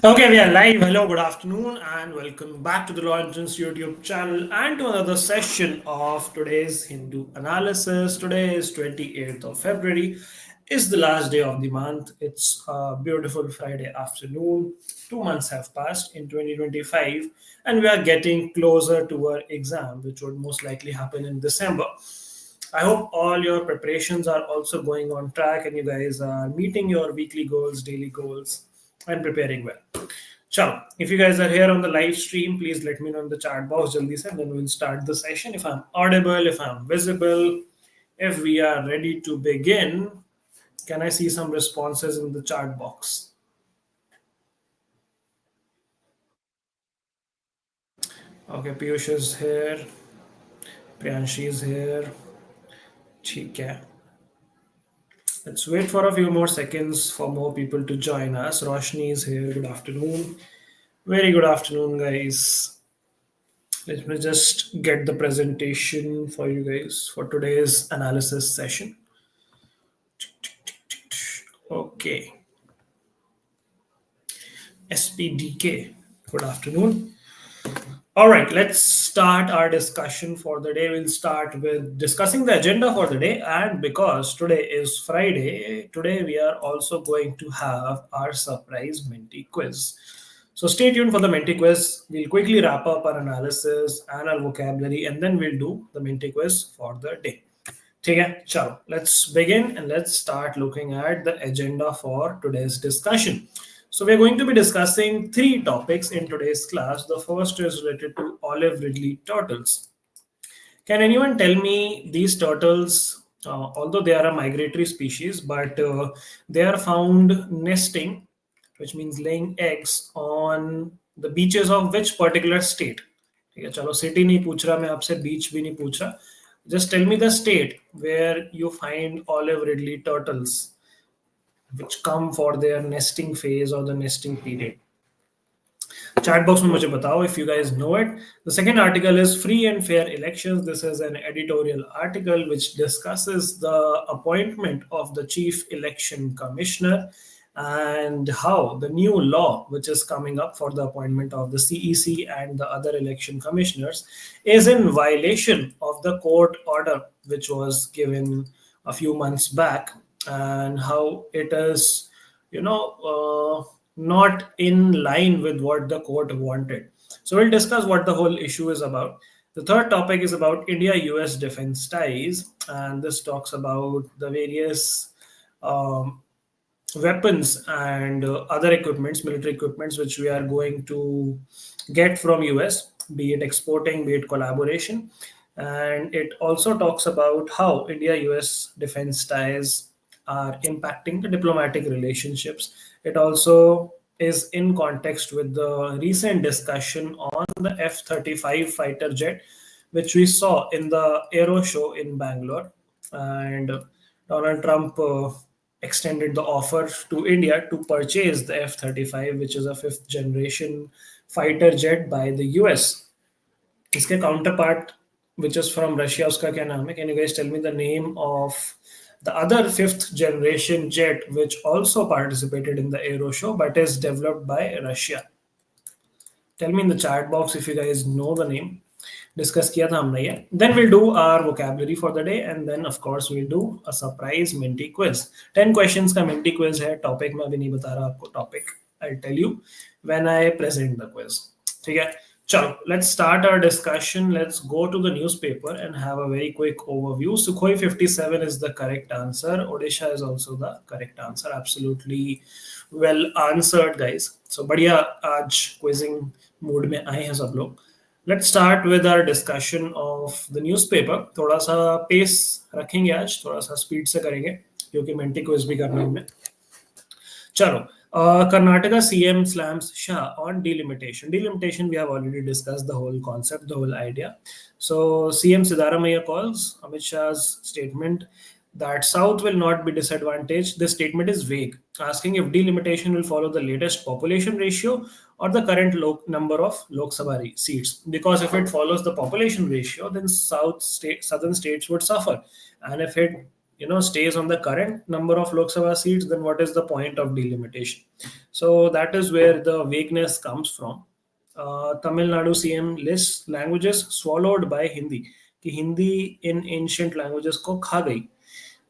Okay, we are live. Hello, good afternoon, and welcome back to the Law Entrance YouTube channel and to another session of today's Hindu analysis. Today is 28th of February. Is the last day of the month. It's a beautiful Friday afternoon. 2 months have passed in 2025, and we are getting closer to our exam, which would most likely happen in December. I hope all your preparations are also going on track and you guys are meeting your weekly goals, daily goals, and preparing well. Chalo, if you guys are here on the live stream, please let me know in the chat box, jaldi se, then we'll start the session. If I'm audible, if I'm visible, if we are ready to begin, can I see some responses in the chat box? Okay, Piyush is here, Priyanshi is here. ठीक है. Let's wait for a few more seconds for more people to join us. Roshni is here. Good afternoon. Very good afternoon, guys. Let me just get the presentation for you guys for today's analysis session. Okay. SPDK. Good afternoon. All right, let's start our discussion for the day. We'll start with discussing the agenda for the day. And because today is Friday, today we are also going to have our surprise Menti quiz. So stay tuned for the Menti quiz. We'll quickly wrap up our analysis and our vocabulary, and then we'll do the Menti quiz for the day. Okay, chalo. Let's begin and let's start looking at the agenda for today's discussion. So we're going to be discussing three topics in today's class. The first is related to olive ridley turtles. Can anyone tell me these turtles, although they are a migratory species, but they are found nesting, which means laying eggs on the beaches of which particular state? ठीक है चलो city नहीं पूछ रहा मैं आपसे बीच भी नहीं पूछ रहा just tell me the state where you find olive ridley turtles which come for their nesting phase or the nesting period. Chat box में मुझे बताओ if you guys know it. The second article is Free and Fair Elections. This is an editorial article which discusses the appointment of the Chief Election Commissioner and how the new law which is coming up for the appointment of the CEC and the other election commissioners is in violation of the court order which was given a few months back, and how it is, you know, not in line with what the court wanted. So we'll discuss what the whole issue is about. The third topic is about India-US defense ties, and this talks about the various weapons and other equipments, military equipments, which we are going to get from US, be it exporting, be it collaboration. And it also talks about how India-US defense ties are impacting the diplomatic relationships. It also is in context with the recent discussion on the F-35 fighter jet, which we saw in the Aero Show in Bangalore. And Donald Trump extended the offer to India to purchase the F-35, which is a fifth generation fighter jet by the US. इसके counterpart, which is from Russia, उसका क्या नाम है? Can you guys tell me the name of the other fifth generation jet which also participated in the Aero Show but is developed by Russia? Tell me in the chat box if you guys know the name. Discuss किया था हमने ये. Then we'll do our vocabulary for the day, and then of course we'll do a surprise Menti quiz. 10 questions का Menti quiz है. Topic मैं अभी नहीं बता रहा आपको topic. I'll tell you when I present the quiz. ठीक है. Chalo, let's start our discussion. Let's go to the newspaper and have a very quick overview. Sukhoi 57 is the correct answer. Odisha is also the correct answer. Absolutely well answered, guys. So बढ़िया आज quizzing mood में आए हैं सब लोग. Let's start with our discussion of the newspaper. थोड़ा सा pace रखेंगे आज, थोड़ा सा speed से करेंगे क्योंकि Menti quiz भी करना है हमें. चलो. Karnataka CM slams Shah on delimitation. Delimitation, we have already discussed the whole concept, the whole idea. So CM Siddharamaiah calls Amit Shah's statement that South will not be disadvantaged. This statement is vague, asking if delimitation will follow the latest population ratio or the current number of Lok Sabha seats. Because if it follows the population ratio, then southern states would suffer. And if it stays on the current number of Lok Sabha seats, then what is the point of delimitation? So that is where the weakness comes from. Tamil Nadu CM lists languages swallowed by Hindi. कि Hindi in ancient languages को खा गई.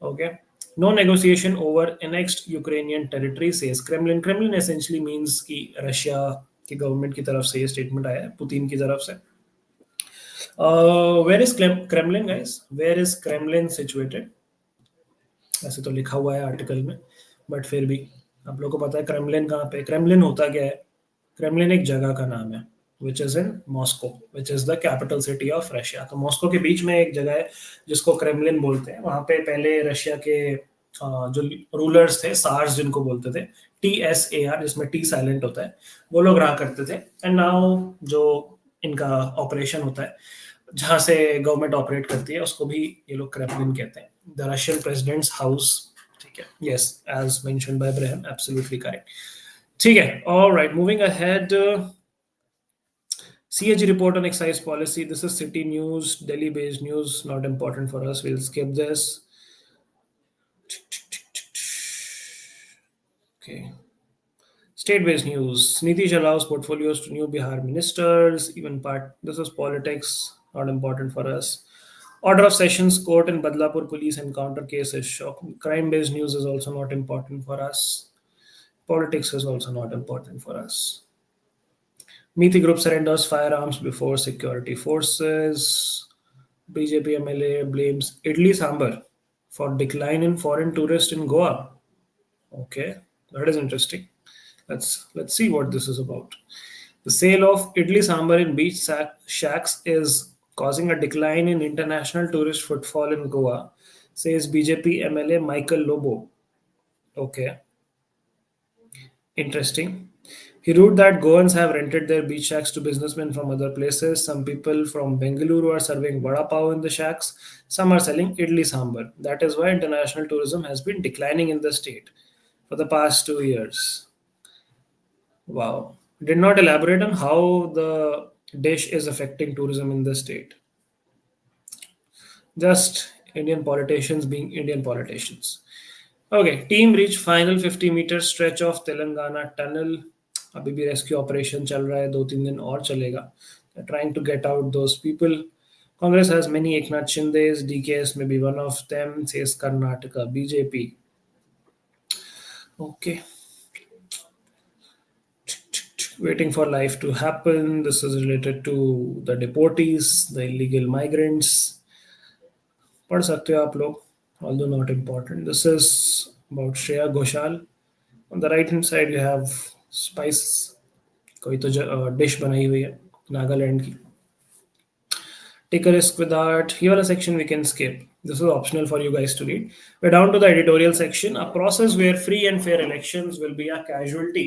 Okay. No negotiation over annexed Ukrainian territory, says Kremlin. Kremlin essentially means कि Russia की government की तरफ से ये स्टेटमेंट आया है, पुतिन की तरफ से. Where is Kremlin, guys? Where is Kremlin situated? ऐसे तो लिखा हुआ है आर्टिकल में, बट फिर भी आप लोगों को पता है क्रेमलिन कहाँ पे. क्रेमलिन होता क्या है? क्रेमलिन एक जगह का नाम है, which is in Moscow, which is the capital city of Russia. तो मॉस्को के बीच में एक जगह है जिसको क्रेमलिन बोलते हैं. वहां पे पहले रशिया के जो रूलर्स थे, सार्स जिनको बोलते थे, TSAR, जिसमें टी साइलेंट होता है, वो लोग रहा करते थे. एंड नाउ जो इनका ऑपरेशन होता है, जहां से गवर्नमेंट ऑपरेट करती है, उसको भी ये लोग क्रेमलिन कहते हैं. The Russian president's house. ठीक है, yes, as mentioned by Brahm, absolutely correct. ठीक है, all right, moving ahead. CAG report on excise policy. This is city news, Delhi based news, not important for us. We'll skip this. Okay. State based news. Nitish allows portfolios to new Bihar ministers. Even part. This is politics, not important for us. Order of Sessions Court in Badlapur police encounter case is shock. Crime based news is also not important for us. Politics is also not important for us. Methi group surrenders firearms before security forces. BJP MLA blames Idli Sambar for decline in foreign tourists in Goa. Okay, that is interesting. Let's see what this is about. The sale of Idli Sambar in beach shacks is causing a decline in international tourist footfall in Goa, says BJP MLA Michael Lobo. Okay, interesting. He wrote that Goans have rented their beach shacks to businessmen from other places. Some people from Bengaluru are serving vada pav in the shacks. Some are selling idli sambar. That is why international tourism has been declining in the state for the past 2 years. Wow. Did not elaborate on how the dish is affecting tourism in the state. Just Indian politicians being Indian politicians. Okay, team reached final 50-meter stretch of Telangana tunnel. अभी भी rescue operation चल रहा है, 2-3 दिन और चलेगा. Trying to get out those people. Congress has many Eknath Shindes. DKS may be one of them, says Karnataka BJP. Okay. Waiting for life to happen. This is related to the deportees, the illegal migrants. पढ़ सकते हो आप लोग, although not important. This is about Shreya Ghoshal. On the right hand side you have spice, कोई तो dish बनाई हुई है नागालैंड की. Take a risk with art. Here a section we can skip. This is optional for you guys to read. We're down to the editorial section. A process where free and fair elections will be a casualty.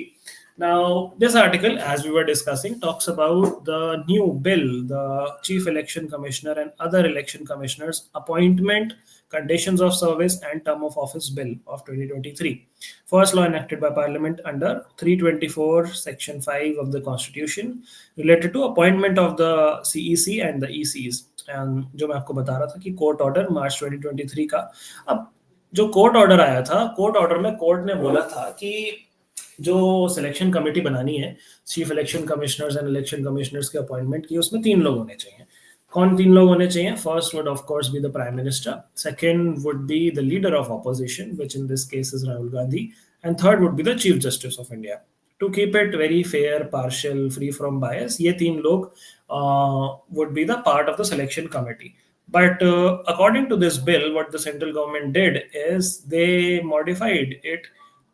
Now, this article, as we were discussing, talks about the new bill, the Chief Election Commissioner and other election commissioners' appointment, conditions of service, and term of office bill of 2023. First law enacted by Parliament under 324 Section 5 of the Constitution related to appointment of the CEC and the ECs. And जो मैं आपको बता रहा था कि court order मार्च 2023 का. अब जो कोर्ट ऑर्डर आया था, कोर्ट ऑर्डर में कोर्ट ने बोला था कि जो सिलेक्शन कमेटी बनानी है chief election commissioners and election commissioners के अपॉइंटमेंट की, उसमें 3 लोग होने चाहिए. कौन 3 लोग होने चाहिए? First would of course be the prime minister, second would be the leader of opposition which in this case is Rahul Gandhi, and third would be the chief justice of India. To keep it very fair, partial, free from bias, ये 3 लोग would be the part of the selection committee. But according to this bill, what the central government did is they modified it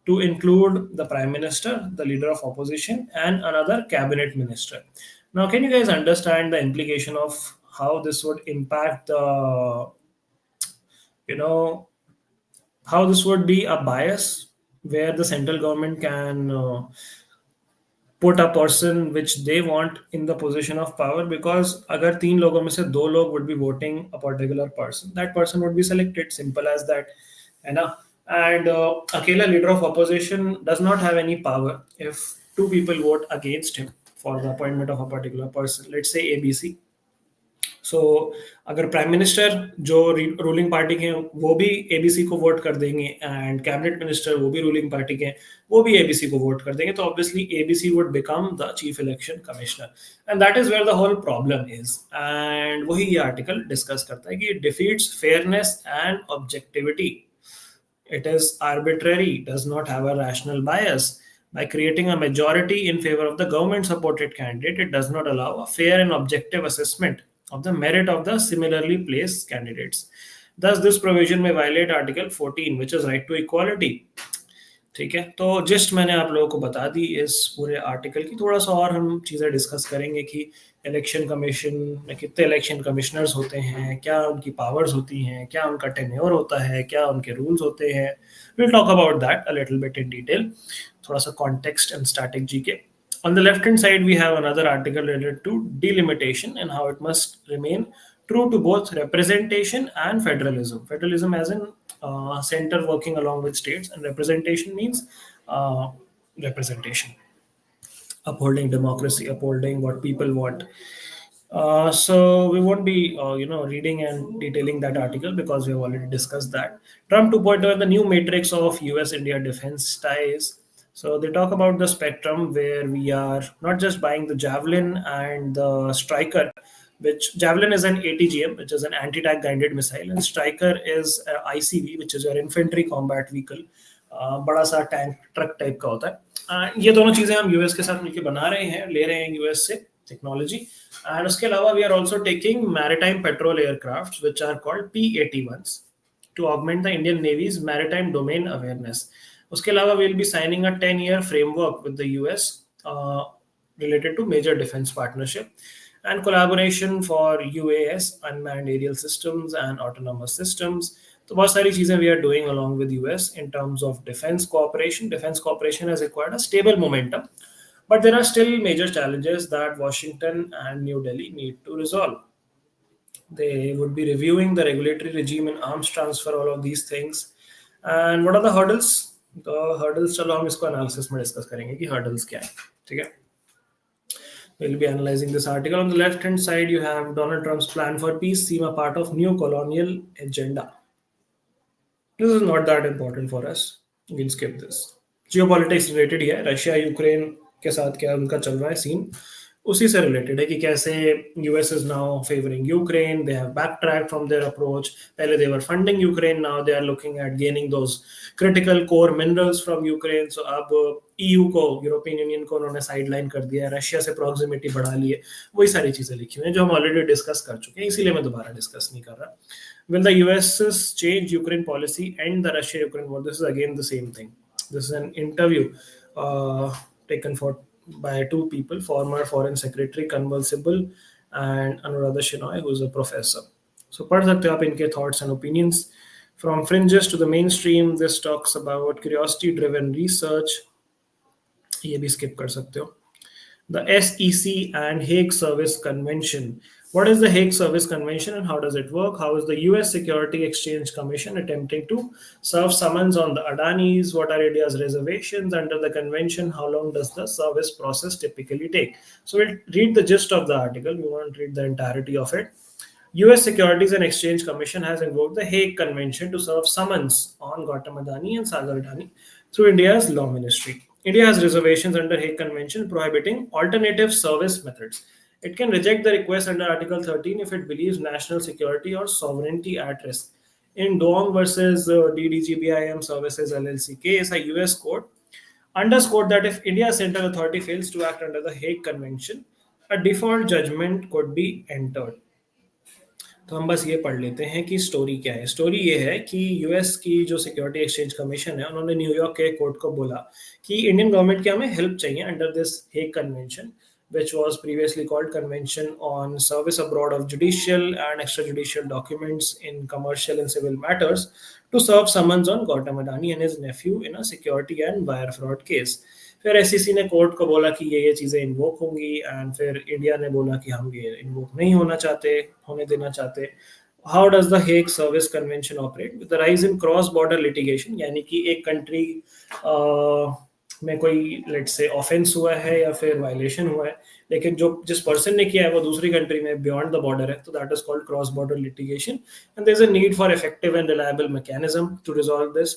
to include the prime minister, the leader of opposition, and another cabinet minister. Now, can you guys understand the implication of how this would impact the, how this would be a bias where the central government can put a person which they want in the position of power, because अगर 3 लोगों में से 2 लोग would be voting a particular person, that person would be selected, simple as that, है ना. And अकेला leader of opposition does not have any power if 2 people vote against him for the appointment of a particular person. Let's say ABC. सो अगर prime minister जो ruling party के हैं वो भी ABC को वोट कर देंगे एंड कैबिनेट मिनिस्टर वो भी रूलिंग पार्टी के हैं वो भी एबीसी को वोट कर देंगे, तो obviously ABC would become the chief election commissioner and that is where the whole problem is. And वही ये आर्टिकल डिस्कस करता है कि it defeats fairness and objectivity, it is arbitrary, does not have a rational bias. By creating a majority in favor of the government supported candidate, it does not allow a fair and objective assessment of the merit of the similarly placed candidates. Thus, this provision may violate Article 14, which is right to equality. ठीक है, तो just मैंने आप लोगों को बता दी इस पूरे आर्टिकल की। थोड़ा सा और हम चीज़ें डिस्कस करेंगे कि इलेक्शन कमीशन में कितने इलेक्शन कमिश्नर्स होते हैं, क्या उनकी पावर्स होती हैं, क्या उनका टेन्योर होता है, क्या उनके रूल्स होते हैं। Will talk about that a little bit in detail, थोड़ा सा कॉन्टेक्स्ट एंड स्ट्रैटेजी के। On the left hand side, we have another article related to delimitation and how it must remain true to both representation and federalism. Federalism, as in center working along with states, and representation means uh, representation, upholding democracy, upholding what people want. So we won't be, reading and detailing that article because we have already discussed that. Trump 2.0, the new matrix of U.S.-India defense ties. So they talk about the spectrum where we are not just buying the Javelin and the Striker, which Javelin is an ATGM, which is an anti-tank guided missile, and Striker is ICV, which is your infantry combat vehicle. बड़ा सा tank truck type का होता है। ये दोनों चीजें हम US के साथ मिलकर बना रहे हैं, ले रहे हैं यूएस से टेक्नोलॉजी। एंड उसके अलावा we are also taking maritime patrol aircraft which are called P-81s to augment the Indian navy's maritime domain awareness. उसके अलावा we will be signing a 10-year framework with the US related to major defense partnership and collaboration for UAS, unmanned aerial systems and autonomous systems. तो बहुत सारी चीजें we are doing along with US in terms of defense cooperation. Defense cooperation has acquired a stable momentum, but there are still major challenges that Washington and New Delhi need to resolve. They would be reviewing the regulatory regime in arms transfer, all of these things. And what are the hurdles? The hurdles चलो हम इसको analysis में discuss करेंगे कि hurdles क्या है, ठीक है? We'll be analyzing this article. On the left hand side, you have Donald Trump's plan for peace seem a part of new colonial agenda. This is not that important for us. We'll skip this. Geopolitics related है, Russia Ukraine के साथ क्या उनका चल रहा है scene, उसी से रिलेटेड है कि कैसे US is now favouring Ukraine, they have back track from their approach. पहले they were funding Ukraine, now they are looking at gaining those critical core minerals from Ukraine. So अब EU को, European union को उन्होंने sideline कर दिया है, Russia से proximity बढ़ा ली है। वही सारी चीजें लिखी हुई हैं जो हम ऑलरेडी डिस्कस कर चुके हैं, इसीलिए मैं दोबारा डिस्कस नहीं कर रहा। Will the US's change Ukraine policy end the Russia-Ukraine war? This is again the same thing. This is an interview taken by two people, former Foreign Secretary Kanwal Sibal and Anuradha Shenoy, who is a professor. So पढ़ सकते हो आप इनके thoughts and opinions. From fringes to the mainstream, this talks about curiosity-driven research. ये भी skip कर सकते हो. The SEC and Hague Service Convention. What is the Hague Service Convention and how does it work? How is the US Security Exchange Commission attempting to serve summons on the Adanis? What are India's reservations under the convention? How long does the service process typically take? So we'll read the gist of the article. We won't read the entirety of it. US Securities and Exchange Commission has invoked the Hague Convention to serve summons on Gautam Adani and Sagar Adani through India's Law Ministry. India has reservations under Hague Convention prohibiting alternative service methods. It can reject the request under Article 13 if it believes national security or sovereignty at risk. In Dong versus DDGBIM Services LLC case, a US court underscored that if India's central authority fails to act under the Hague Convention, a default judgment could be entered. तो हम बस ये पढ़ लेते हैं कि story क्या है। स्टोरी ये है कि यूएस की जो सिक्योरिटी एक्सचेंज कमीशन है, उन्होंने न्यूयॉर्क के कोर्ट को बोला कि इंडियन गवर्नमेंट की हमें हेल्प चाहिए under this Hague convention, which was previously called Convention on Service Abroad of Judicial and Extrajudicial Documents in Commercial and Civil Matters, to serve summons on Gautam Adani and his nephew in a security and wire fraud case. फिर SEC ने court को बोला कि ये चीज़ें invoke होंगी, and फिर India ने बोला कि हम ये इन्वोक नहीं होने देना चाहते। How does the Hague service convention operate? With the rise in cross border litigation, यानी कि एक कंट्री में कोई लेट से ऑफेंस हुआ है या फिर वायलेशन हुआ है, लेकिन जो जिस पर्सन ने किया है वो दूसरी कंट्री में बियॉन्ड द बॉर्डर है, तो that is called cross border litigation and there is a need for effective and reliable mechanism to resolve this.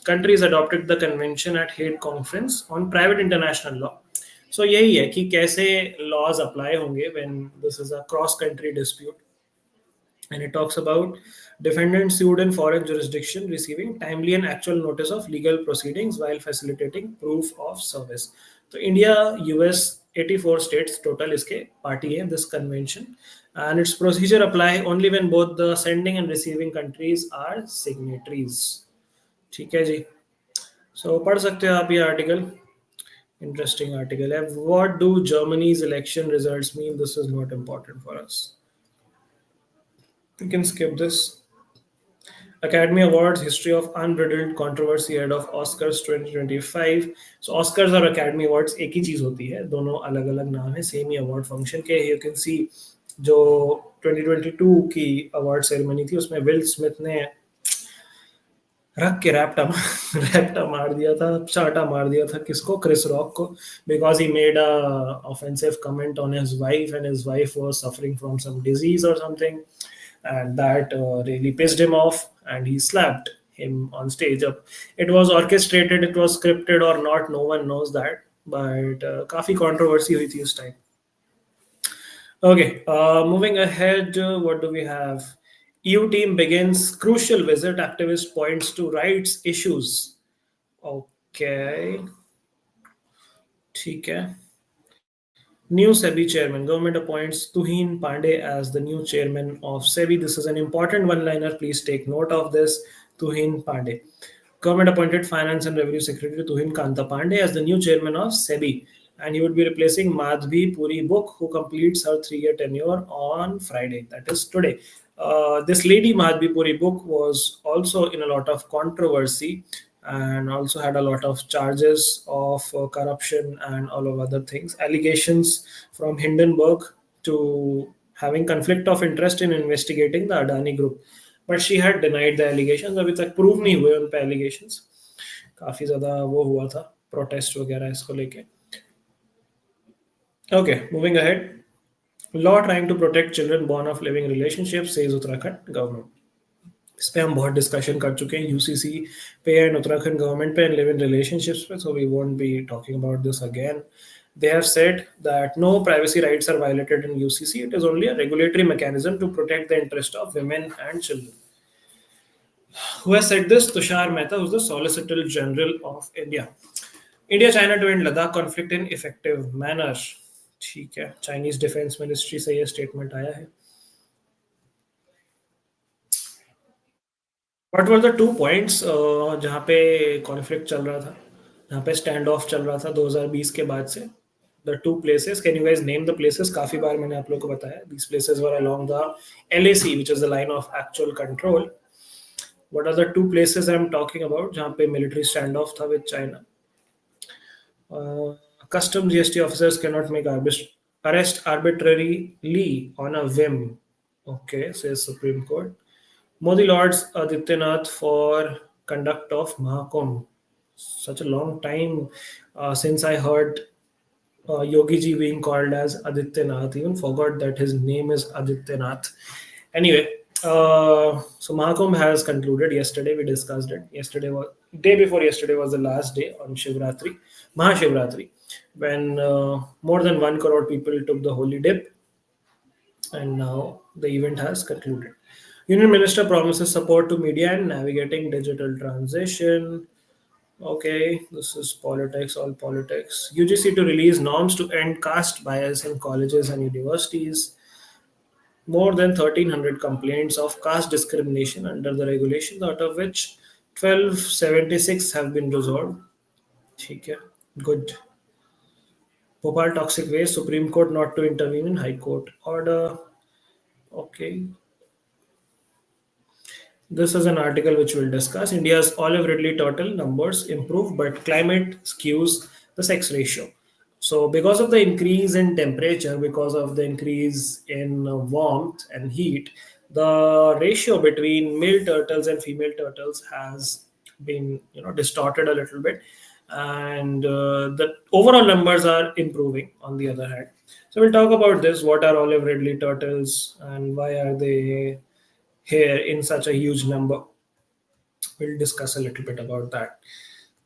Countries adopted the convention at Hague Conference on private international law. So यही है कि कैसे laws apply होंगे when this is a cross country dispute. And it talks about defendants sued in foreign jurisdiction receiving timely and actual notice of legal proceedings while facilitating proof of service. So India, US, 84 states total iske party hai this convention, and its procedure apply only when both the sending and receiving countries are signatories. ठीक है जी. So पढ़ सकते हो आप ये article. Interesting article है. What do Germany's election results mean? This is not important for us. You can skip this. Academy Awards History of Unbridled Controversy ahead of Oscars 2025. So Oscars और Academy Awards एक ही चीज होती है, दोनों अलग अलग नाम है सेम ही अवार्ड फंक्शन के. यू कैन सी जो 2022 की अवार्ड सेरेमनी थी उसमें विल स्मिथ ने रख के रैप्टा मार दिया था, चाटा मार दिया था किसको, क्रिस रॉक को, because he made a offensive comment on his wife and his wife was suffering from some disease और something, and that really pissed him off and he slapped him on stage up. It was orchestrated, it was scripted or not, no one knows that, but काफी controversy हुई थी उस time. Okay, moving ahead, what do we have? EU team begins crucial visit, activist points to rights issues. Okay, ठीक है. New SEBI chairman. Government appoints Tuhin Pandey as the new chairman of SEBI. This is an important one-liner. Please take note of this. Tuhin Pandey. Government appointed Finance and Revenue Secretary Tuhin Kanta Pandey as the new chairman of SEBI. And he would be replacing Madhvi Puri Book, who completes her 3-year tenure on Friday. That is today. This lady, Madhvi Puri Book, was also in a lot of controversy and also had a lot of charges of corruption and all of other things, allegations from Hindenburg to having conflict of interest in investigating the Adani group, but she had denied the allegations. अभी तक prove नहीं हुए उन पे allegations. काफी ज्यादा वो हुआ था प्रोटेस्ट वगैरह इसको लेके. Okay, moving ahead. Law trying to protect children born of living relationships, says Uttarakhand government. इस पे हम बहुत डिस्कशन कर चुके हैं यूसीसी पे एंड उत्तराखंड गवर्नमेंट पे एंड लिव इन रिलेशनशिप्स पे, so we won't be talking about this again. They have said that no privacy rights are violated in UCC. It is only a regulatory mechanism to protect the interest of women and children. Who has said this? Tushar Mehta, who's the Solicitor General of India. India-China to end Ladakh conflict in effective manner. ठीक है, Chinese Defense Ministry से ये statement आया है. What were the 2 points जहाँ पे conflict चल रहा था, जहाँ पे स्टैंड ऑफ चल रहा था 2020 के बाद से? The two places, can you guys name the places? काफी बार मैंने आप लोगों को बताया. These places were along the LAC, which is the line of actual control. What are the 2 places I'm talking about जहाँ पे military standoff था with China? Customs GST officers cannot make arrest arbitrarily on a whim. Okay, says Supreme Court. Modi lauds Adityanath for conduct of Mahakumbh. Such a long time since I heard Yogi ji being called as Adityanath. Even forgot that his name is Adityanath. Anyway, so Mahakumbh has concluded yesterday. We discussed it. Yesterday was day before yesterday was the last day on Shivratri, Mahashivratri, when more than 1 crore people took the holy dip, and now the event has concluded. Union Minister promises support to media and navigating digital transition. Okay, this is politics, all politics. UGC to release norms to end caste bias in colleges and universities. More than 1,300 complaints of caste discrimination under the regulations, out of which 1276 have been resolved. Okay, good. Bhopal toxic waste, Supreme Court not to intervene in High Court order. Okay. This is an article which we'll discuss. India's olive ridley turtle numbers improve, but climate skews the sex ratio. So, because of the increase in temperature, because of the increase in warmth and heat, the ratio between male turtles and female turtles has been distorted a little bit, and the overall numbers are improving on the other hand. So we'll talk about this. What are olive ridley turtles and why are they here in such a huge number? We'll discuss a little bit about that.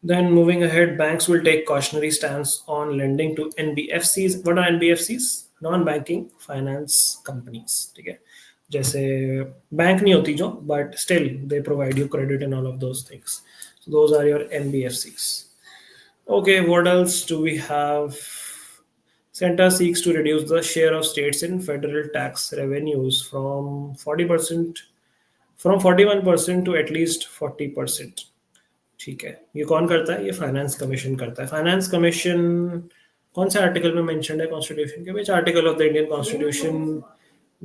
Then moving ahead, banks will take cautionary stance on lending to NBFCs. What are NBFCs? Non-banking finance companies. ठीक है, जैसे bank नहीं होती जो, but still they provide you credit and all of those things. So those are your NBFCs. Okay, what else do we have? Center seeks to reduce the share of states in federal tax revenues from 40% from 41% to at least 40%. ठीक है, ये कौन करता है? ये finance commission करता है. Finance commission कौन से आर्टिकल में मेंशन्ड है कॉन्स्टिट्यूशन के? Which article of the Indian constitution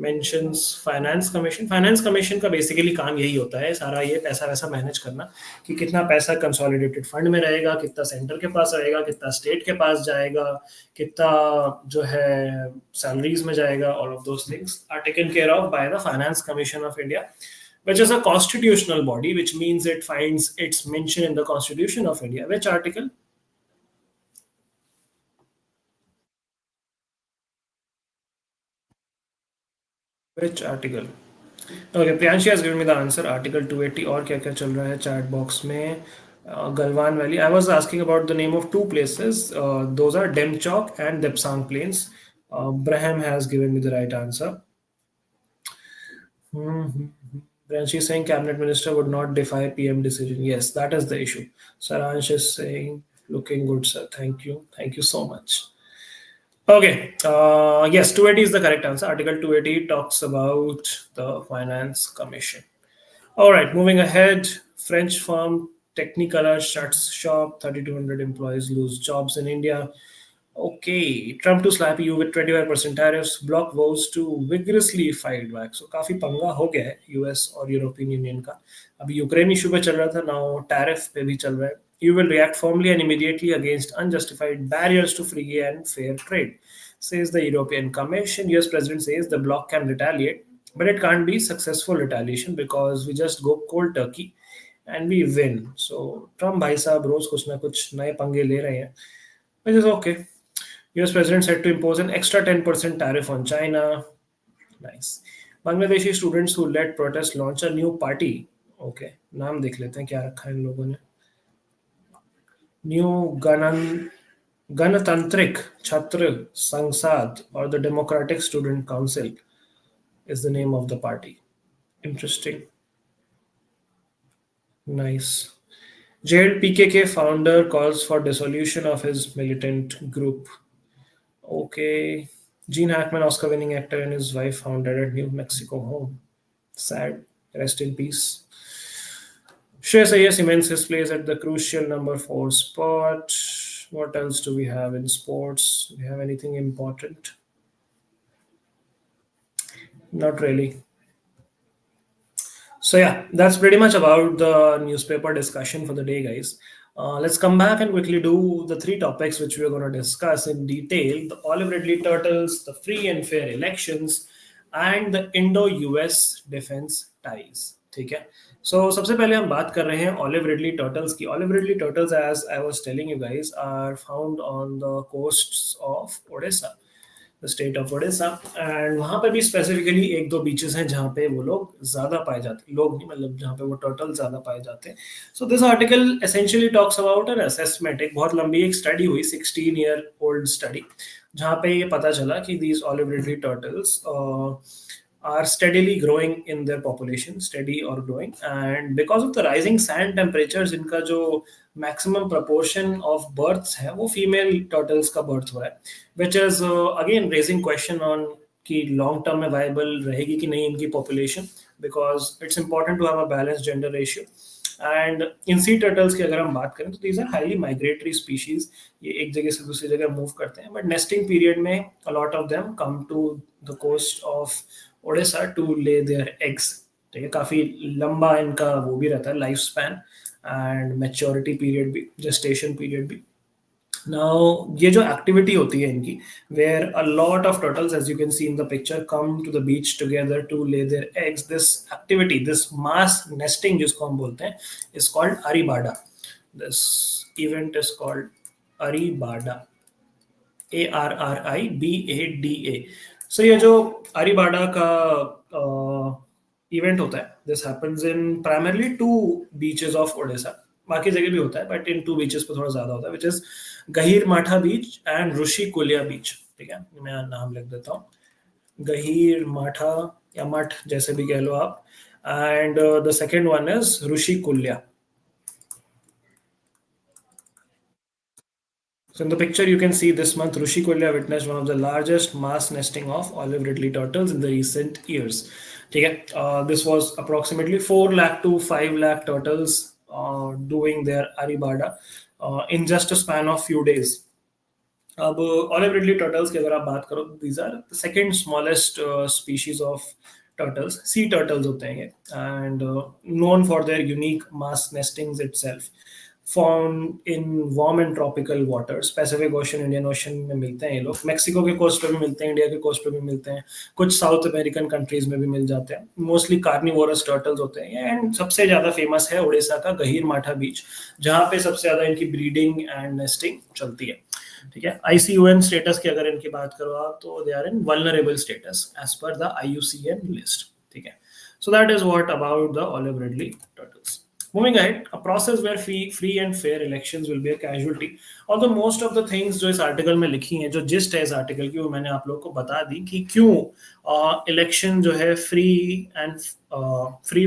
mentions finance commission? Finance commission का बेसिकली काम यही होता है, सारा ये पैसा वैसा मैनेज करना कि कितना पैसा कंसोलिडेटेड फंड में रहेगा, कितना सेंटर के पास रहेगा, कितना स्टेट के पास जाएगा, कितना जो है सैलरीज में जाएगा. All of those things are taken care of by the finance commission of India, which is a constitutional body, which means it finds its mention in the Constitution of India. Which article? Which article? Okay, Priyanshi has given me the answer. Article 280. और क्या क्या चल रहा है chat box में? Galwan Valley. I was asking about the name of two places. Those are Demchok and Depsang Plains. Braham has given me the right answer. Priyanshi is saying cabinet minister would not defy PM decision. Yes, that is the issue. Saransh is saying looking good, sir. Thank you. Thank you so much. Okay. Yes, 280 is the correct answer. Article 280 talks about the Finance Commission. All right, moving ahead. French firm Technicolor shuts shop. 3,200 employees lose jobs in India. Okay, Trump to slap you with 25% tariffs. Bloc vows to vigorously fight back. So काफी पंगा हो गया है US और European union का. अभी Ukraine issue पे चल रहा था, नाउ टैरिफ पे भी चल रहा है. You will react firmly and immediately against unjustified barriers to free and fair trade, says the European Commission. US President says the bloc can retaliate, but it can't be successful retaliation because we just go cold turkey and we win. So Trump भाई साहब रोज कुछ ना कुछ नए पंगे ले रहे हैं, which is okay. US President said to impose an extra 10% tariff on China. Nice. Bangladeshi students who led protests launch a new party. Okay, नाम देख लेते हैं क्या रखा है इन लोगों ने. New Ganatantrik Chhatra Sangsad or the Democratic Student Council is the name of the party. Interesting. Nice. Jailed PKK founder calls for dissolution of his militant group. Okay. Gene Hackman, Oscar winning actor, and his wife found dead at New Mexico home. Sad. Rest in peace. Shreyas Iyer cements his place at the crucial number 4 spot. What else do we have in sports? Do we have anything important? Not really. So yeah, that's pretty much about the newspaper discussion for the day, guys. Let's come back and quickly do the 3 topics which we are going to discuss in detail: the olive ridley turtles, the free and fair elections, and the Indo-US defense ties. ठीक है. So सबसे पहले हम बात कर रहे हैं olive ridley turtles की. Olive ridley turtles, as I was telling you guys, are found on the coasts of Odisha, the state of Odisha, and वहाँ पे भी specifically एक दो beaches हैं जहाँ पे वो लोग ज़्यादा पाए जाते हैं. लोग नहीं, मतलब जहाँ पे वो turtles ज़्यादा पाए जाते हैं. So this article essentially talks about an assessment. एक बहुत लंबी एक study हुई, 16-year-old study, जहाँ पे ये पता चला कि these olive ridley turtles are steadily growing in their population, steady or growing, and because of the rising sand temperatures, इनका जो maximum proportion of births है वो female turtles का birth हुआ है, which is again raising question on कि long term में viable रहेगी कि नहीं इनकी population, because it's important to have a balanced gender ratio. And in sea turtles की अगर हम बात करें तो these are highly migratory species. ये एक जगह से दूसरी जगह मूव करते हैं, but nesting period में a lot of them come to the coast of Odisha to lay their eggs. ठीक है, काफी लंबा इनका वो भी रहता है life span, and maturity period भी, जेस्टेशन पीरियड भी. Now, ये जो एक्टिविटी होती है इनकी, where a lot of turtles, as you can see in the picture, come to the beach together to lay their eggs. This activity, this mass nesting जिसको हम बोलते हैं, is called aribada. This event is called aribada. ARRIBADA. सो ये जो अरीबाडा का event होता है, this happens in primarily to beaches of Odisha, बाकी जगह भी होता है बट इन टू बीचेस पे थोड़ा ज्यादा होता है, विच इज गहीर माठा बीच एंड ऋषि कुलिया बीच। ठीक है, मैं नाम लिख देता हूँ, गहीर माठा या मठ जैसे भी कह लो आप, and the second one is Rishikulya. So in the picture, you can see this month Rushikulya witnessed one of the largest mass nesting of olive ridley turtles in the recent years. ठीक है, this was approximately 4 lakh to 5 lakh turtles doing their aribada in just a span of few days. अब olive ridley turtles की अगर आप बात करो, these are the second smallest species of turtles, sea turtles होते हैं ये, and known for their unique mass nestings itself, found in warm and tropical waters, Pacific Ocean, Indian Ocean में मिलते हैं ये लोग, मेक्सिको के कोस्ट पे भी मिलते हैं, इंडिया के कोस्ट पे भी मिलते हैं, कुछ साउथ अमेरिकन कंट्रीज में भी मिल जाते हैं, मोस्टली कार्निवोरस टर्टल्स होते हैं, एंड सबसे ज्यादा फेमस है उड़ीसा का गहीर माठा बीच, जहाँ पे सबसे ज्यादा इनकी ब्रीडिंग एंड नेस्टिंग चलती है। ठीक है, ICUN स्टेटस की अगर इनकी बात करो आप, तो they are in vulnerable status as per the IUCN list. ठीक है, so that is what about the olive ridley turtles. Moving ahead, a process where free and fair elections will be a casualty. Although most of the things जो इस article में लिखी हैं, जो gist है इस आर्टिकल की, वो मैंने आप लोगों को बता दी कि क्यों इलेक्शन जो है free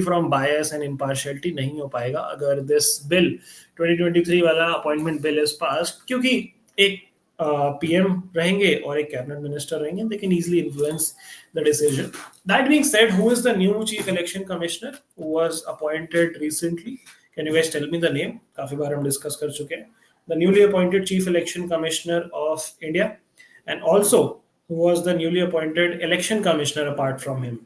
from bias and impartiality नहीं हो पाएगा अगर दिस बिल 2023 वाला अपॉइंटमेंट बिल इज पास, क्योंकि एक PM रहेंगे और एक कैबिनेट मिनिस्टर रहेंगे, they can easily influence the decision. That being said, who is the new chief election commissioner who was appointed recently? Can you guys tell me the name? काफी बार हम discuss कर चुके हैं. The newly appointed chief election commissioner of India, and also who was the newly appointed election commissioner apart from him.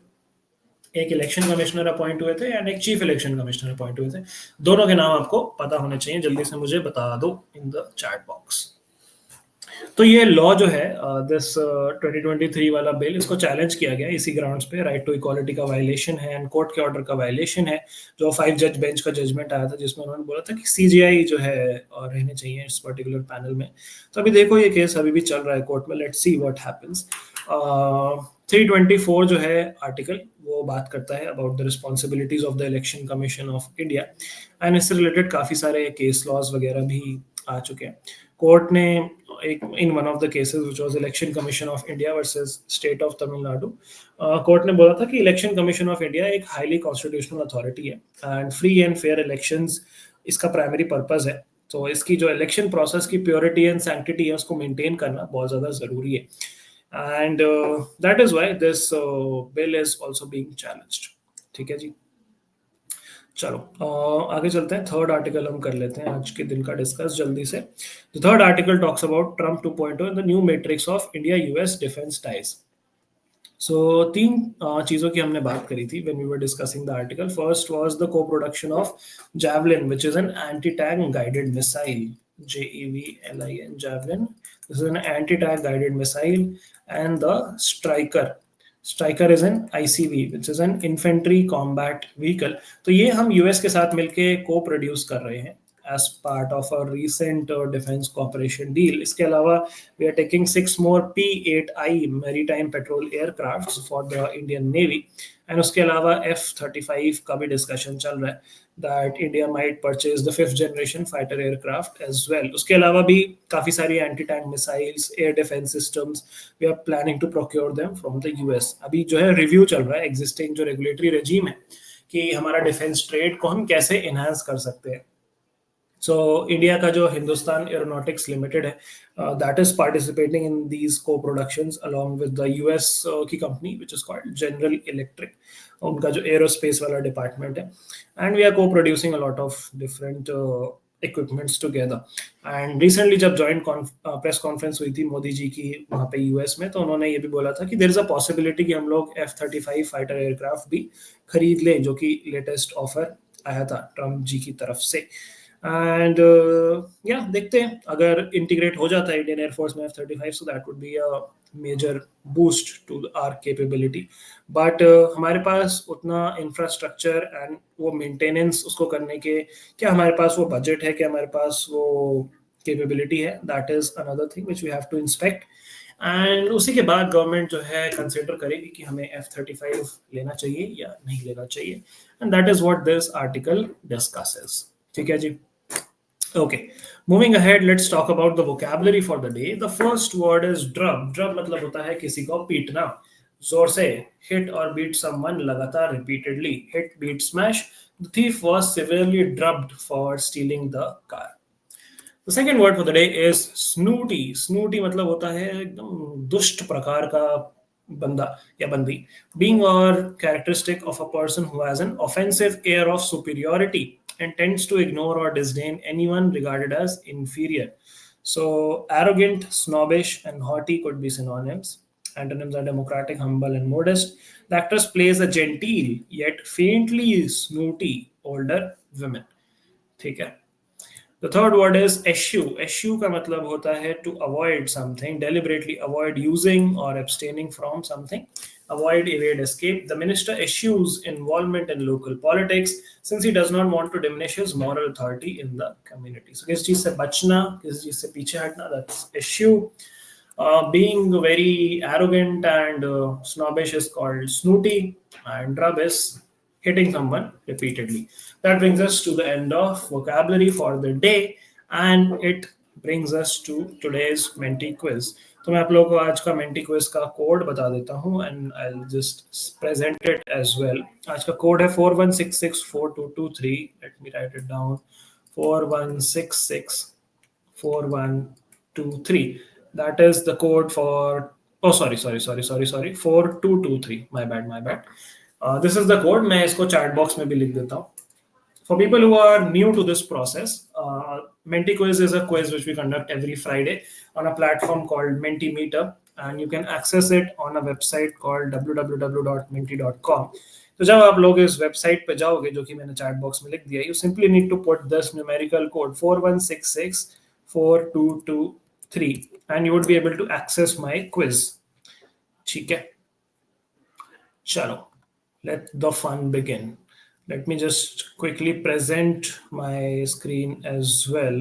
एक election commissioner appoint हुए थे and एक chief election commissioner appoint हुए थे, दोनों के नाम आपको पता होने चाहिए, जल्दी से मुझे बता दो इन द चैट बॉक्स। तो ये लॉ जो है, दिस 2023 वाला बिल, इसको चैलेंज किया गया इसी ग्राउंड्स पे, राइट टू इक्वालिटी का वायलेशन है एंड कोर्ट के ऑर्डर का वायलेशन है, जो 5 जज बेंच का जजमेंट आया था जिसमें उन्होंने बोला था कि CGI जो है और रहने चाहिए इस पर्टिकुलर पैनल में। तो अभी देखो ये केस अभी भी चल रहा है कोर्ट में, लेट्स सी व्हाट हैपेंस। 324 जो है आर्टिकल, वो बात करता है about the responsibilities of the election commission of India, and इससे रिलेटेड काफी सारे केस लॉज वगैरह भी आ चुके हैं। कोर्ट ने एक in one of the cases which was election commission of India versus state of Tamil Nadu, court ने बोला था कि इलेक्शन कमीशन ऑफ इंडिया एक हाईली कॉन्स्टिट्यूशनल अथॉरिटी है and free and fair elections इसका प्राइमरी पर्पस है, तो इसकी जो इलेक्शन प्रोसेस की प्योरिटी एंड सैंक्टिटी है उसको मेंटेन करना बहुत ज्यादा जरूरी है, and that is why this bill is also being challenged. ठीक है जी, चलो आगे चलते हैं। थर्ड आर्टिकल हम कर लेते हैं आज के दिन का डिस्कस जल्दी से। The third article talks about Trump 2.0 in the new matrix of India US defence ties. So तीन चीजों की हमने बात करी थी when we were discussing the article. First was the co-production of javelin which is an anti tank guided missile, JEVLIN, javelin. This is an anti-tank guided missile, and the striker, striker is an ICV which is an infantry combat vehicle. तो ये हम US के साथ मिलके को produce कर रहे हैं as part of a recent defence cooperation deal. इसके अलावा we are taking 6 more P8I maritime patrol aircraft for the Indian navy, and उसके अलावा F-35 का भी डिस्कशन चल रहा है that India might purchase the 5th generation fighter aircraft as well. उसके अलावा भी काफी सारी anti tank missiles, air defence systems, we are planning to procure them from the US। अभी जो है रिव्यू चल रहा है एग्जिस्टिंग जो रेगुलेटरी रेजीम है कि हमारा डिफेंस ट्रेड को हम कैसे एनहांस कर सकते हैं। सो इंडिया का जो हिंदुस्तान एरोनॉटिक्स लिमिटेड है, that is participating in these co productions along with the US की company which is called General Electric, उनका जो एरोस्पेस वाला डिपार्टमेंट है, and we are co producing a lot of different equipments together. And recently जब joint press conference हुई थी मोदी जी की वहाँ पे US में, तो उन्होंने ये भी बोला था कि देयर इज अ पॉसिबिलिटी कि हम लोग F-35 फाइटर एयरक्राफ्ट भी खरीद लें, जो कि लेटेस्ट ऑफर आया था ट्रम्प जी की तरफ से। एंड या देखते हैं अगर इंटीग्रेट हो जाता है इंडियन एयरफोर्स में F-35, so that would be a major boost to our capability. But हमारे पास उतना इंफ्रास्ट्रक्चर एंड वो मेंटेनेंस उसको करने के, क्या हमारे पास वो बजट है, क्या हमारे पास वो कैपेबिलिटी है, that is another thing which we have to inspect. And उसी के बाद गवर्नमेंट जो है कंसिडर करेगी कि हमें F-35 लेना चाहिए या नहीं लेना चाहिए. And that is what this article discusses. ठीक है जी. Okay, moving ahead, let's talk about the vocabulary for the day. The first word is drub. Drub मतलब होता है किसी को पीटना जोर से. Hit or beat someone लगातार repeatedly. Hit, beat, smash. The thief was severely drubbed for stealing the car. The second word for the day is snooty. Snooty मतलब होता है एकदम दुष्ट प्रकार का बंदा या बंदी. Being or characteristic of a person who has an offensive air of superiority and tends to ignore or disdain anyone regarded as inferior. So arrogant, snobbish, and haughty could be synonyms. Antonyms are democratic, humble, and modest. The actress plays a genteel yet faintly snooty older woman. ठीक है. The third word is eschew. Eschew का मतलब होता है to avoid something, deliberately avoid using or abstaining from something. Avoid, evade, escape. The minister eschews involvement in local politics since he does not want to diminish his moral authority in the community. So किस चीज से बचना, किस चीज से पीछे हटना, that's eschew. Being very arrogant and snobbish is called snooty, and rub is hitting someone repeatedly. That brings us to the end of vocabulary for the day, and it brings us to today's Menti quiz. तो मैं आप लोगों को आज का Menti quiz का code बता देता हूँ and I will just present it as well. आज का कोड है 41664223. Let me write it down. 41664123. That is the code for. Oh, sorry. 4223. My bad, my bad. This is the code. मैं इसको chat box में भी लिख देता हूँ. For people who are new to this process, Menti Quiz is a quiz which we conduct every Friday on a platform called Mentimeter, and you can access it on a website called www.menti.com. तो जब आप लोग इस website पे जाओगे, जो कि मैंने चैट बॉक्स में लिख दिया, you simply need to put this numerical code 41664223 and you would be able to access my quiz. ठीक है, चलो, let the fun begin. Let me just quickly present my screen as well.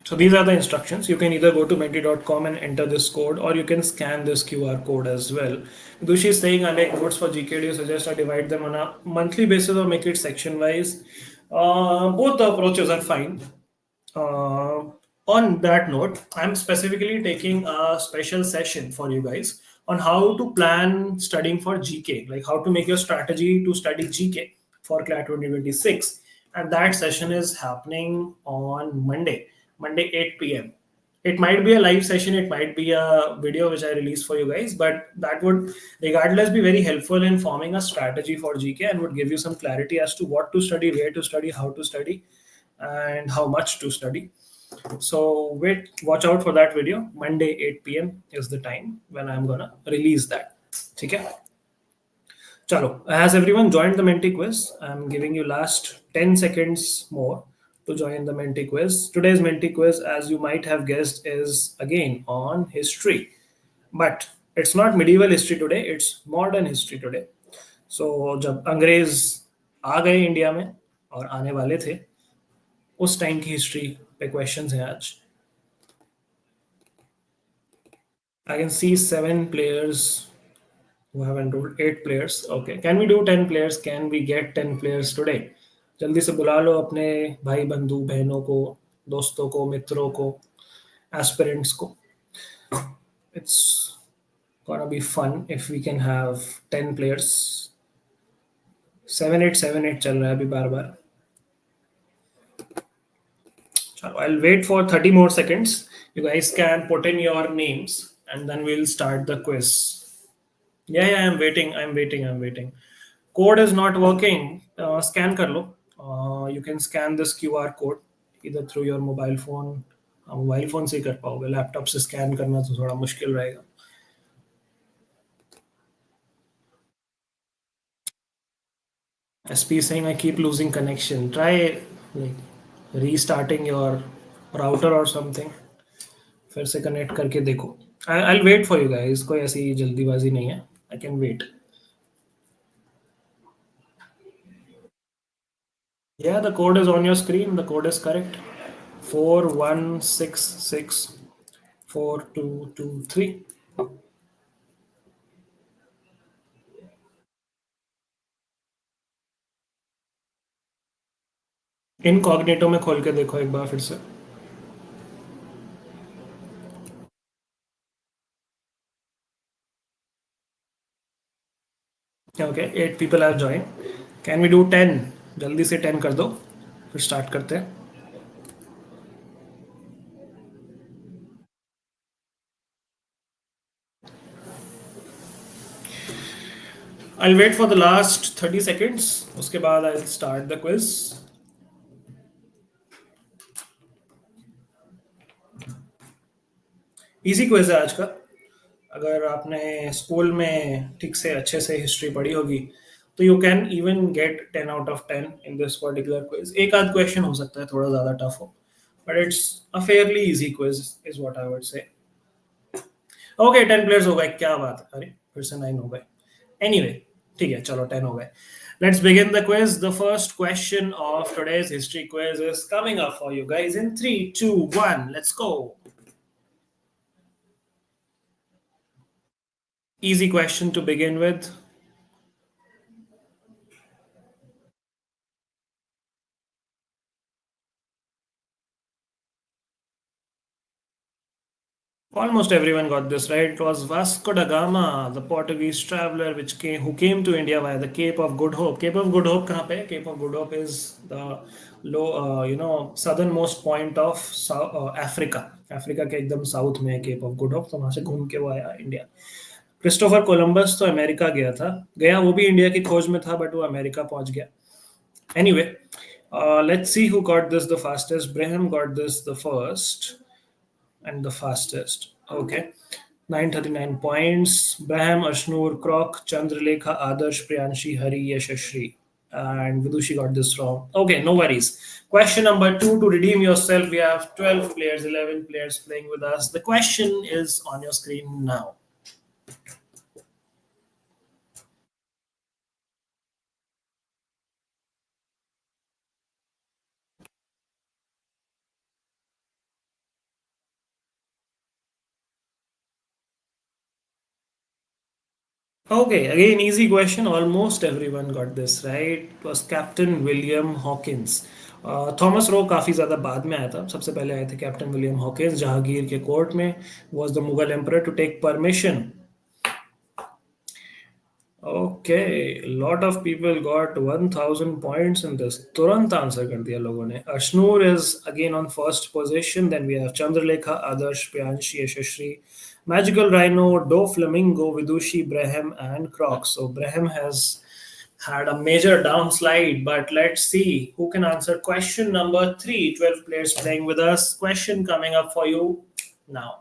So these are the instructions. You can either go to menti.com and enter this code, or you can scan this QR code as well. Dushi is saying, I make notes for GK. Do you suggest I divide them on a monthly basis or make it section wise? Both the approaches are fine. Uh, on that note, I'm specifically taking a special session for you guys on how to plan studying for GK, like how to make your strategy to study GK for CLAT 2026. And that session is happening on Monday 8 p.m. It might be a live session, it might be a video which I release for you guys, but that would regardless be very helpful in forming a strategy for GK and would give you some clarity as to what to study, where to study, how to study, and how much to study. So watch out for that video. Monday 8 p.m. is the time when I'm gonna release that. Okay. Chalo, has everyone joined the Menti quiz? I'm giving you last 10 seconds more to join the Menti quiz. Today's Menti quiz, as you might have guessed, is again on history. But it's not medieval history today, it's modern history today. So जब अंग्रेज आ गए India में और आने वाले थे, उस time की हिस्ट्री पे क्वेश्चंस हैं आज. I can see 7 players who have enrolled, 8 players. Okay, can we do 10 players? Can we get 10 players today? जल्दी से बुला लो अपने भाई बंधु बहनों को, दोस्तों को, मित्रों को, एस्पिरेंट्स को. It's gonna be fun if we can have 10 players. 7-8 चल रहा है अभी बार बार. I'll wait for 30 more seconds. You guys can put in your names and then we'll start the quiz. Yeah, I'm waiting. Code is not working. Scan kar lo. You can scan this QR code either through your mobile phone. Mobile phone से ही कर पाओगे, laptop से scan करना तो थोड़ा मुश्किल रहेगा. SP is saying I keep losing connection. Try like restarting your router or something. फिर से कनेक्ट करके देखो. I'll wait for you guys. कोई ऐसी जल्दीबाजी नहीं है. I can wait. Yeah, the code is on your screen. The code is correct. 41664223. Incognito में खोल के देखो एक बार फिर से. Okay, 8 people have join. Can we do 10? जल्दी से 10 कर दो, फिर स्टार्ट करते हैं. I'll wait for the last 30 seconds. उसके बाद I'll start the quiz. Easy quiz है आज का. अगर आपने स्कूल में ठीक से अच्छे से हिस्ट्री पढ़ी होगी तो you can even get 10 out of 10 in this particular quiz. एक आध क्वेश्चन हो सकता है थोड़ा ज़्यादा टफ हो, but it's a fairly easy quiz is what I would say. Okay, 10 players हो गए, क्या बात है. अरे फिर से 9 हो गए. एनीवे, ठीक है, चलो 10 हो गए. Let's begin the quiz. The first question of today's history quiz is coming up for you guys in 3, 2, 1. Let's go. Easy question to begin with. Almost everyone got this right. It was Vasco da Gama, the Portuguese traveler, who came to India via the Cape of Good Hope. Cape of Good Hope कहाँ पे है? Cape of Good Hope is the southernmost point of Africa. Africa के एकदम south में है Cape of Good Hope. तो वहाँ से घूम के वो आया इंडिया. क्रिस्टोफर कोलंबस तो अमेरिका गया वो भी इंडिया की खोज में था, बट वो अमेरिका पहुंच गया. Anyway, let's see who got this the fastest. Braham got this the first and the fastest. Okay. 939 points. Braham, Ashnur, Krok, Chandralekha, Adarsh, Priyanshi, Hari, Yashashri. And Vidushi got this wrong. Okay, no worries. Question number 2, to redeem yourself, we have 12 players, 11 players playing with us. The question is on your screen now. Okay, again, easy question. Almost everyone got this right. It was Captain William Hawkins. Thomas Roe काफ़ी ज़्यादा बाद में आया था. सबसे पहले आए थे कैप्टन विलियम हॉकिंस जहांगीर के कोर्ट में. Was the Mughal emperor to take permission. Okay, a lot of people got 1000 points in this. तुरंत आंसर कर दिया लोगों ने. Ashnur is again on first position. Then we have Chandralekha, Adarsh, Priyanshi, Yashashri, Magical Rhino, Do Flamingo, Vidushi, Braham, and Croc. So Braham has had a major downslide, but let's see who can answer question number 3. 12 players playing with us. Question coming up for you now.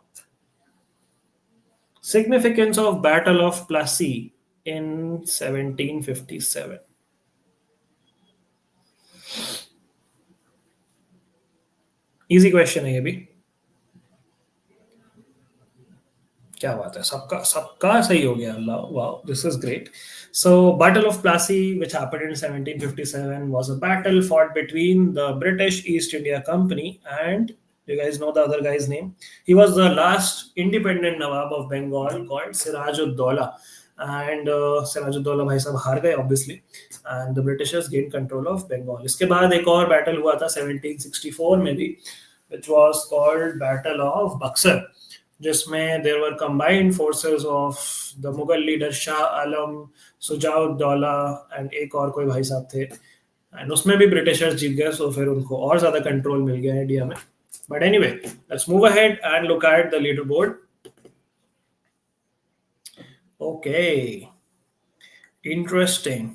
Significance of Battle of Plassey in 1757. Easy question है ये भी. क्या बात है, सबका सबका सही हो गया. Allah, wow, this is great. So Battle of Plassey, which happened in 1757, was a battle fought between the British East India Company and, you guys know the other guy's name? He was the last independent Nawab of Bengal called Siraj-ud-Daulah. And Siraj-ud-Daulah भाई साहब हार गए obviously, and the Britishers gained control of Bengal. इसके बाद एक और battle हुआ था 1764 में भी, which was called Battle of Buxar, जिसमें there were combined forces of the Mughal leader Shah Alam, Shujauddaula and एक और कोई भाई साहब थे. एंड उसमें भी ब्रिटिशर्स जीत गए, सो फिर उनको और ज्यादा कंट्रोल मिल गया इंडिया में. But anyway, let's move ahead and look at the leader board. Okay, interesting.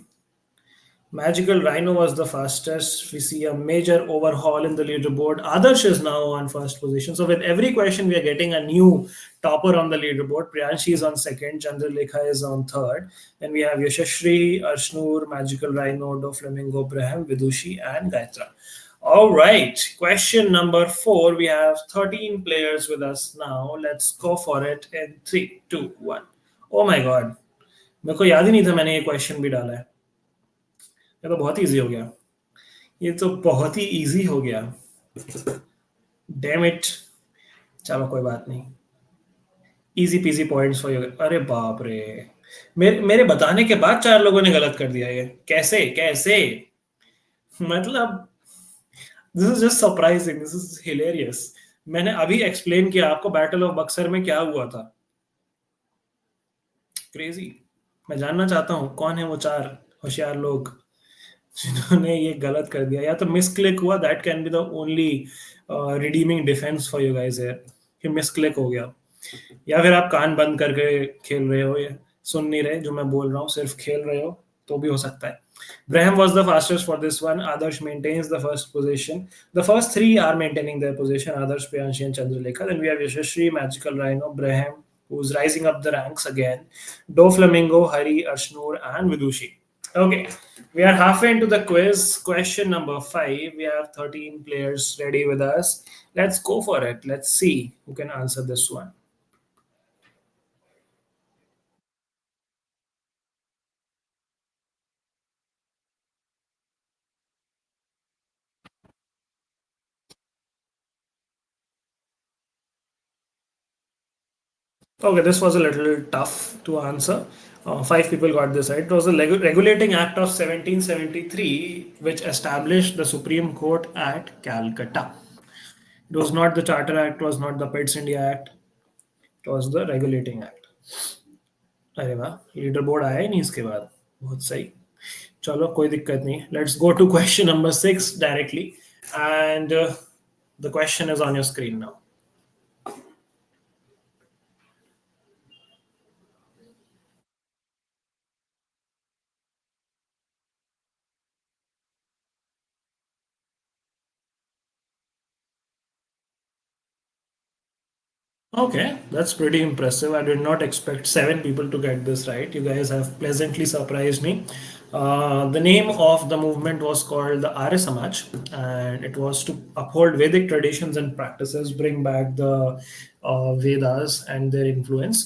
Magical Rhino was the fastest. We see a major overhaul in the leaderboard. Adarsh is now on first position. So with every question, we are getting a new topper on the leaderboard. Priyanshi is on second. Chandralekha is on third. Then we have Yashashri, Arshnur, Magical Rhino, Do Flamingo, Braham, Vidushi, and Gayatra. All right. Question number four. We have 13 players with us now. Let's go for it in three, two, one. Oh my God. मेरे को याद ही नहीं था मैंने ये question भी डाला है. ये तो बहुत इजी हो गया. ये तो बहुत ही इजी हो गया. Damn it. चलो कोई बात नहीं. Easy PG points for you. अरे बाप रे. मेरे बताने के बाद चार लोगों ने गलत कर दिया. ये कैसे कैसे. मतलब this is just surprising. This is hilarious. मैंने अभी एक्सप्लेन किया आपको बैटल ऑफ बक्सर में क्या हुआ था. क्रेजी. मैं जानना चाहता हूँ कौन है वो चार होशियार लोग जिन्होंने ये गलत कर दिया. या तो मिस क्लिक हुआ. That can be the only redeeming defence for you guys है कि मिस क्लिक हो गया. या फिर आप कान बंद करके खेल रहे हो. ये सुन नहीं रहे जो मैं बोल रहा हूँ. सिर्फ खेल रहे हो तो भी हो सकता है. Braham was the fastest for this one. Adarsh maintains the first position. The first three are maintaining their position. Adarsh, Priyanshi, and Chandralekha. Then we have Yashashri, Magical Rhino, Braham, who's rising up the ranks again. Do Flamingo, Hari, Arshnur, and Vidushi. Okay, we are halfway into the quiz. Question number five. We have 13 players ready with us. Let's go for it. Let's see who can answer this one. Okay, this was a little tough to answer. Five people got this right. It was the Regulating Act of 1773, which established the Supreme Court at Calcutta. It was not the Charter Act, it was not the Pitt's India Act, it was the Regulating Act. अरे वाह. Leader board आया ही नहीं इसके बाद. बहुत सही. चलो कोई दिक्कत नहीं. Let's go to question number six directly. And the question is on your screen now. Okay, that's pretty impressive. I did not expect seven people to get this right. You guys have pleasantly surprised me. The name of the movement was called the Arya Samaj, and it was to uphold Vedic traditions and practices, bring back the Vedas and their influence.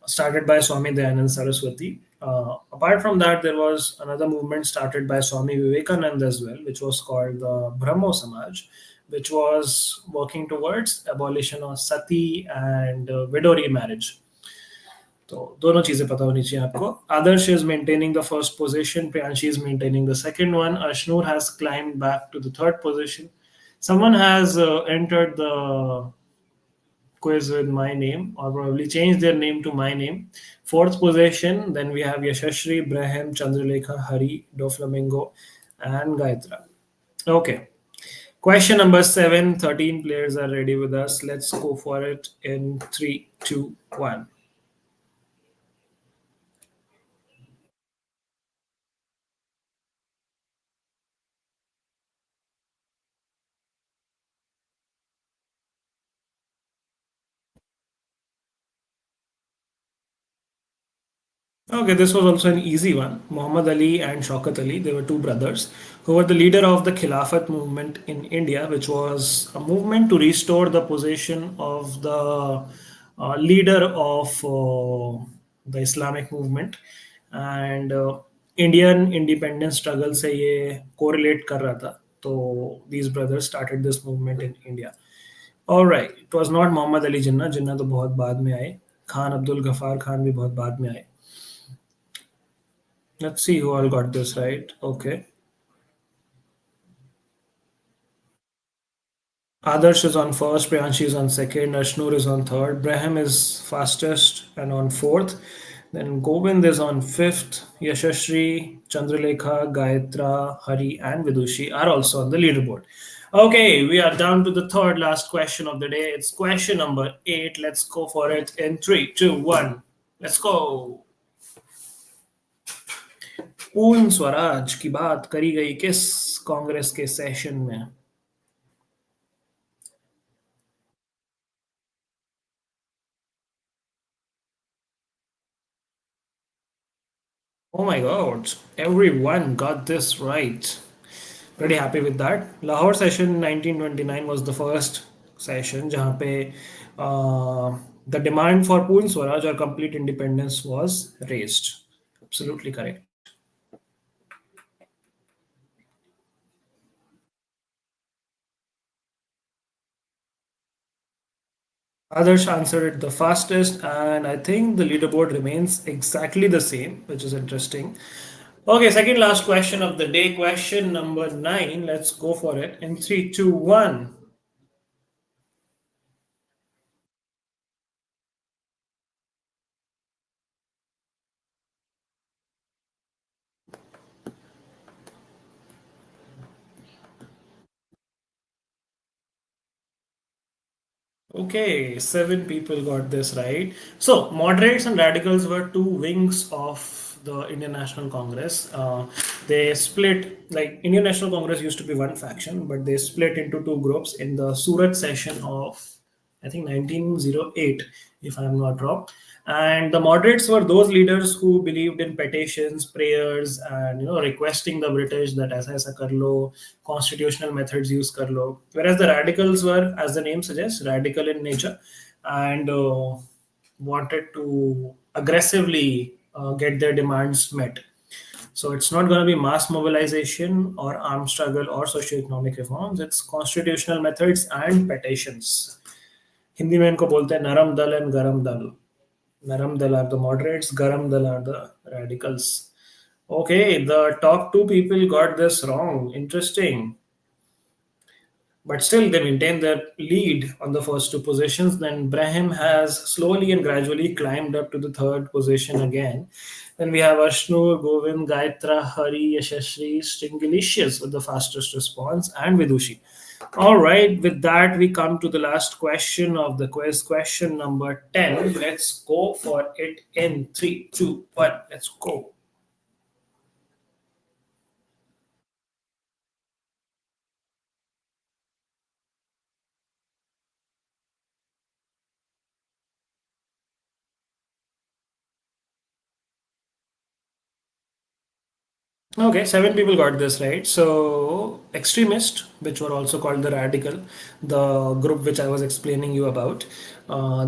Started by Swami Dayanand Saraswati. Apart from that, there was another movement started by Swami Vivekananda as well, which was called the Brahmo Samaj, which was working towards abolition of sati and widow remarriage. तो दोनों चीजें पता होनी चाहिए आपको. Adarsh is maintaining the first position. Priyanshi is maintaining the second one. Ashnur has climbed back to the third position. Someone has entered the quiz with my name or probably changed their name to my name. Fourth position, then we have Yashashri, Braham, Chandralekha, Hari, Doflamingo, and Gayatra. Okay. Question number seven. 13 players are ready with us. Let's go for it in three, two, one. Okay, this was also an easy one. Muhammad Ali and Shaukat Ali, they were two brothers who were the leader of the Khilafat movement in India, which was a movement to restore the position of the leader of the Islamic movement. And Indian independence struggle से ये correlate कर रहा था. तो these brothers started this movement in India. All right, it was not Muhammad Ali Jinnah. Jinnah तो बहुत बाद में आए. खान अब्दुल गफार खान भी बहुत बाद में आए. Let's see who all got this right. Okay. Adarsh is on first, Priyanshi is on second, Ashnur is on third, Braham is fastest and on fourth. Then Govind is on fifth, Yashashri, Chandralekha, Gayatra, Hari, and Vidushi are also on the leaderboard. Okay, we are down to the third last question of the day. It's question number eight. Let's go for it in three, two, one. Let's go. पूर्ण स्वराज की बात करी गई किस कांग्रेस के session में? Oh my god, everyone got this right. Pretty happy with that. Lahore session 1929 was the first session जहाँ पे the demand for पूर्ण Swaraj or complete independence was raised. Absolutely correct. Others answered it the fastest, and I think the leaderboard remains exactly the same, which is interesting. Okay, second last question of the day, question number 9. Let's go for it in three, two, one. Okay, seven people got this right. So, moderates and radicals were two wings of the Indian National Congress. They split, like Indian National Congress used to be one faction, but they split into two groups in the Surat session of, I think, 1908, if I'm not wrong. And the moderates were those leaders who believed in petitions, prayers, and requesting the British that ऐसा कर लो, constitutional methods use कर लो. Whereas the radicals were, as the name suggests, radical in nature and wanted to aggressively get their demands met. So it's not going to be mass mobilization or armed struggle or socio-economic reforms. It's constitutional methods and petitions. Hindi में इनको बोलते हैं नरम दल and गरम दल. Naram Dal are the moderates, Garam Dal are the radicals. Okay, the top two people got this wrong. Interesting. But still, they maintain their lead on the first two positions. Then Brahim has slowly and gradually climbed up to the third position again. Then we have Ashnur, Govind, Gaitra, Hari, Yashashri, Stringilicious with the fastest response, and Vidushi. All right, with that, we come to the last question of the quiz, question number 10. Let's go for it in three, two, one. Let's go. Okay, seven people got this right. So, extremist, which were also called the radical, the group which I was explaining you about,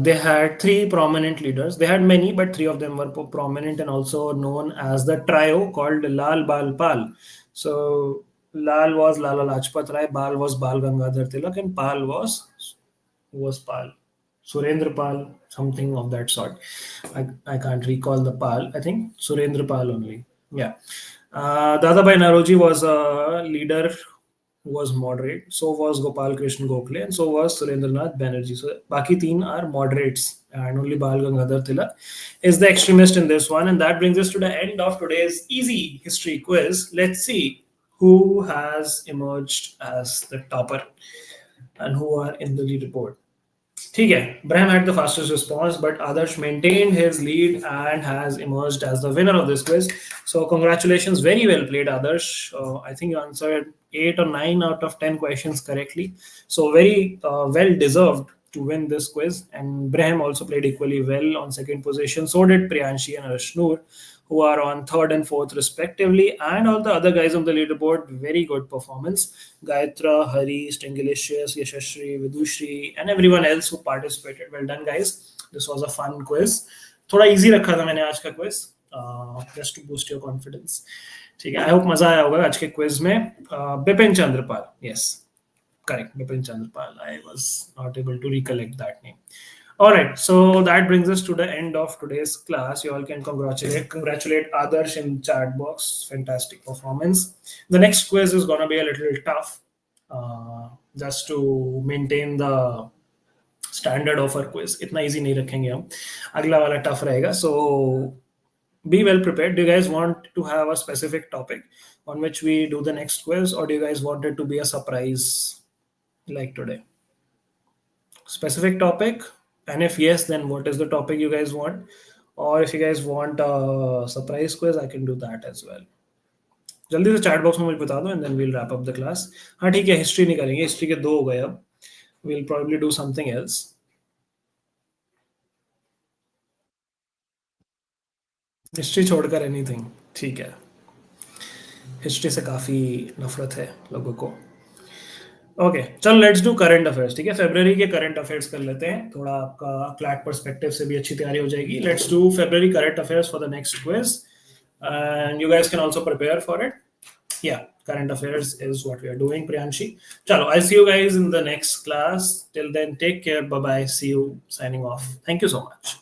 they had three prominent leaders. They had many, but three of them were prominent and also known as the trio called Lal Bal Pal. So, Lal was Lala Lajpat Rai, Bal was Bal Gangadhar Tilak, and Pal was who was Pal? Surendra Pal, something of that sort. I can't recall the Pal. I think Surendra Pal only. Yeah. Dadabhai Naroji was a leader who was moderate. So was Gopal Krishna Gokhale, and so was Surendranath Banerjee. So Baki teen are moderates, and only Bal Gangadhar Tilak is the extremist in this one. And that brings us to the end of today's easy history quiz. Let's see who has emerged as the topper and who are in the leaderboard. ठीक है, Braham had the fastest response, but Adarsh maintained his lead and has emerged as the winner of this quiz. So, congratulations, very well played, Adarsh. I think you answered 8 or 9 out of 10 questions correctly. So, very well deserved to win this quiz. And Braham also played equally well on second position. So did Priyanshi and Arshnur, who are on third and fourth respectively, and all the other guys on the leaderboard. Very good performance. Gayatra, Hari, Stingilicious, Yashashri, Vidushri, and everyone else who participated. Well done, guys. This was a fun quiz. थोड़ा easy रखा था मैंने आज का quiz just to boost your confidence. ठीक है, I hope मजा आया होगा आज के क्विज में. Bipin Chandrapal, yes, correct, Bipin Chandrapal. I was not able to recollect that name. All right, so that brings us to the end of today's class. You all can congratulate Adarsh in chat box. Fantastic performance. The next quiz is gonna be a little tough, just to maintain the standard of our quiz. इतना easy नहीं रखेंगे हम. अगला वाला tough रहेगा. So be well prepared. Do you guys want to have a specific topic on which we do the next quiz, or do you guys want it to be a surprise like today? Specific topic, and if yes, then what is the topic you guys want? Or if you guys want a surprise quiz, I can do that as well. जल्दी से chat box में मुझे बता दो and then we'll wrap up the class. हाँ ठीक है, history नहीं करेंगे, हिस्ट्री के 2 हो गए अब. We'll probably do something else. History छोड़कर एनीथिंग. ठीक है. हिस्ट्री से काफ़ी नफरत है लोगों को. ओके चल लेट्स डू करंट अफेयर्स. ठीक है, फेब्रवरी के करंट अफेयर्स कर लेते हैं, थोड़ा आपका क्लैट परस्पेक्टिव से भी अच्छी तैयारी हो जाएगी. Let's do February current affairs for the next quiz and you guys can also prepare for it. Yeah, current affairs is what we are doing, Priyanshi. Chalo, I'll see you guys in the next class. Till then, take care. Bye bye. See you. Signing off. Thank you so much.